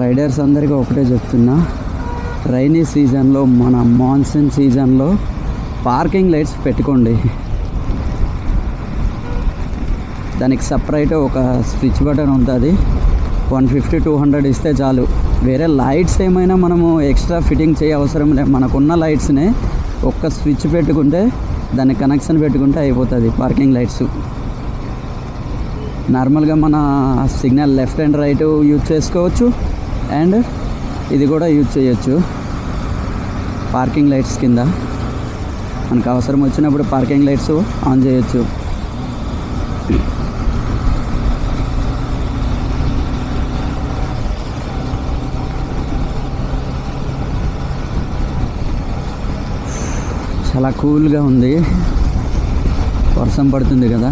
Riders అందరికీ ఒకటే చెప్తున్నా, రైనీ సీజన్లో మన మాన్సూన్ సీజన్లో పార్కింగ్ లైట్స్ పెట్టుకోండి. దానికి సపరేట్ ఒక స్విచ్ బటన్ ఉంటుంది, 150-200 ఇస్తే చాలు. వేరే లైట్స్ ఏమైనా మనము ఎక్స్ట్రా ఫిట్టింగ్ చేయ అవసరం లేదు. మనకున్న లైట్స్నే ఒక్క స్విచ్ పెట్టుకుంటే, దాన్ని కనెక్షన్ పెట్టుకుంటే అయిపోతుంది పార్కింగ్ లైట్స్. నార్మల్గా మన signal left and right use చేసుకోవచ్చు, అండ్ ఇది కూడా యూజ్ చేయొచ్చు పార్కింగ్ లైట్స్ కింద. మనకు అవసరం వచ్చినప్పుడు పార్కింగ్ లైట్స్ ఆన్ చేయొచ్చు. చాలా కూల్గా ఉంది, వర్షం పడుతుంది కదా.